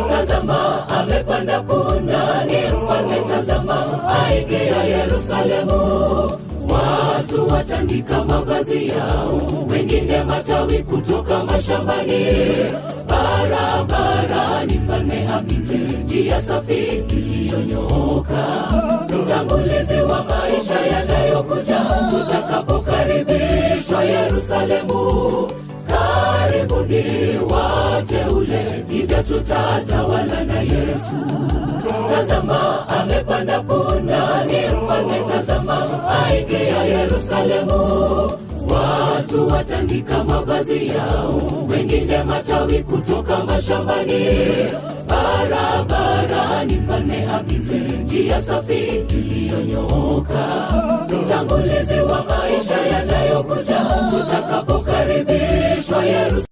Tazama amepanda punda, ni mfalme, tazama aingia Yerusalemu. Watu watandika mavazi yao, wengine matawi kutoka mashambani. Barabarani mfalme apite, njia safi iliyonyooka. Mtangulizi wa maisha yanayokuja, tutakapokaribishwa Yerusalemu. Karibuni wateule, hivyo tutatawala na Yesu. Tazama amepanda punda, ni mfalme, tazama aingia Yerusalemu. Watu watandika mavazi yao, wengine matawi kutoka mashambani. Barabarani mfalme apite, njia safi iliyonyooka. Mtangulizi wa maisha yanayokuja, tutakapokaribishwa Yerusalemu.